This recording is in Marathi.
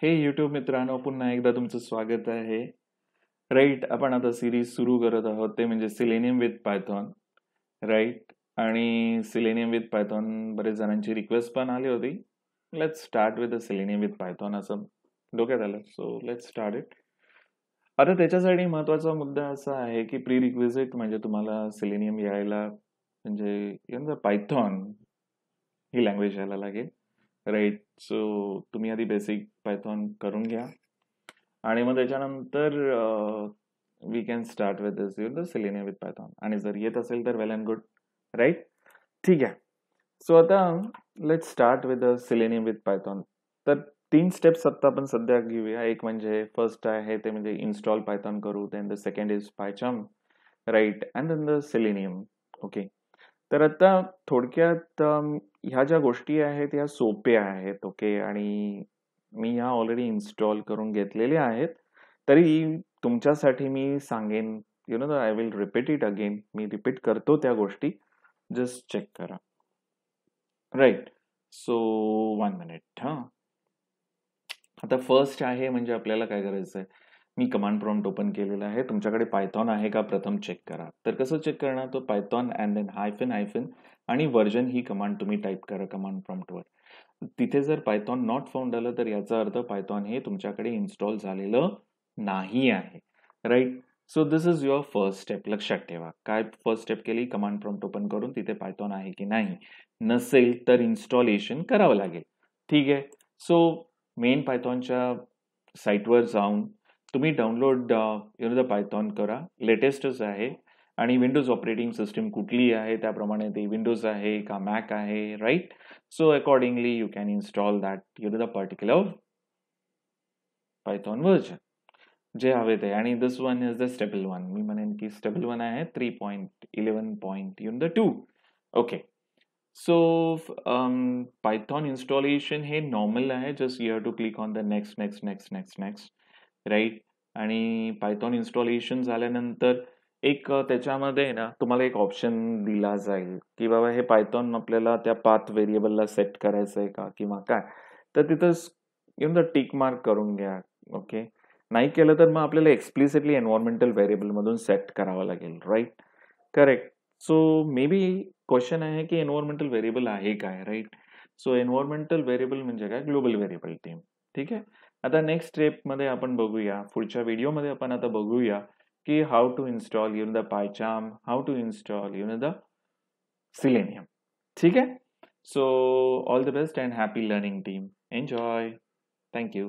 हे यूट्यूब मित्रांनो, पुन्हा एकदा तुमचं स्वागत आहे. राईट, आपण आता सिरीज सुरू करत आहोत ते म्हणजे सिलेनियम विथ पायथॉन. राईट, आणि सिलेनियम विथ पायथॉन बरेच जणांची रिक्वेस्ट पण आली होती. Let's start with the selenium with Python असं डोक्यात आलं. So let's start it. आता त्याच्यासाठी महत्वाचा मुद्दा असा आहे की प्री रिक्विजिट म्हणजे तुम्हाला सिलेनियम यायला म्हणजे पायथॉन ही लँग्वेज यायला लागेल. राईट, सो तुम्ही आधी बेसिक पायथॉन करून घ्या आणि मग त्याच्यानंतर we can start with this the selenium with Python. आणि जर येत असेल तर वेल अँड गुड. राईट, ठीक आहे. सो आता let start with the selenium with Python. तर 3 स्टेप्स आता आपण सध्या घेऊया. एक म्हणजे फर्स्ट आहे ते म्हणजे इन्स्टॉल पायथॉन करू. Then the second is PyCharm, right, and then the Selenium. Okay, तर आता थोडक्यात ह्या ज्या गोष्टी आहेत या सोप्या आहेत. ओके, आणि मी ह्या ऑलरेडी इन्स्टॉल करून घेतलेल्या आहेत. तरी तुमच्यासाठी मी सांगेन, I will repeat it again. मी रिपीट करतो त्या गोष्टी, जस्ट चेक करा. Right, so 1 minute. आता फर्स्ट आहे म्हणजे आपल्याला काय करायचं आहे, मी कमांड प्रॉम्प्ट ओपन केलेला आहे. तुमच्याकडे पायथॉन आहे का प्रथम चेक करा. तर कसं चेक करणार, तो Python and then hyphen hyphen आणि व्हर्जन ही कमांड तुम्ही टाईप करा कमांड प्रॉम्प्टवर. तिथे जर पायथॉन नॉट फाउंड आलं तर याचा अर्थ पायथॉन हे तुमच्याकडे इन्स्टॉल झालेलं नाही आहे. Right, so this is your first step. लक्षात ठेवा, काय फर्स्ट स्टेप केली, कमांड प्रॉम्प्ट ओपन करून तिथे पायथॉन आहे की नाही. नसेल तर इन्स्टॉलेशन करावं लागेल. ठीक आहे, सो मेन पायथॉनच्या साईटवर जाऊन तुम्ही डाउनलोड द पायथॉन करा. लेटेस्टच आहे आणि विंडोज ऑपरेटिंग सिस्टीम कुठली आहे त्याप्रमाणे ते विंडोज आहे का मॅक आहे. Right, so accordingly you can install that the particular Python version जे हवे ते. आणि this one is the stable one. मी म्हणेन की स्टेबल वन आहे 3.11.2. ओके, सो पायथॉन इन्स्टॉलेशन हे नॉर्मल आहे. Just you have to click on the next next next next next. Right, आणि पायथॉन इन्स्टॉलेशन झाल्यानंतर एक त्याच्यामध्ये ना तुम्हाला एक ऑप्शन दिला जाईल की बाबा हे पायथॉन आपल्याला त्या पाथ व्हेरिएबलला सेट करायचं आहे का किंवा काय. तर तिथं टिक मार्क करून घ्या. ओके, नाही केलं तर मग आपल्याला एक्सप्लिसिटली एन्व्हायरमेंटल व्हेरिएबल मधून सेट करावं लागेल. Right, correct. So maybe question आहे की एन्व्हायरमेंटल व्हेरिएबल आहे काय. राईट, सो एन्व्हायरमेंटल व्हेरिएबल म्हणजे काय, ग्लोबल व्हेरिएबल टीम. ठीक आहे, आता नेक्स्ट स्टेप मध्ये आपण बघूया, पुढच्या व्हिडिओमध्ये आपण आता बघूया की how to install the PyCharm, how to install the Selenium. ठीक आहे, so all the best and happy learning team. Enjoy. Thank you.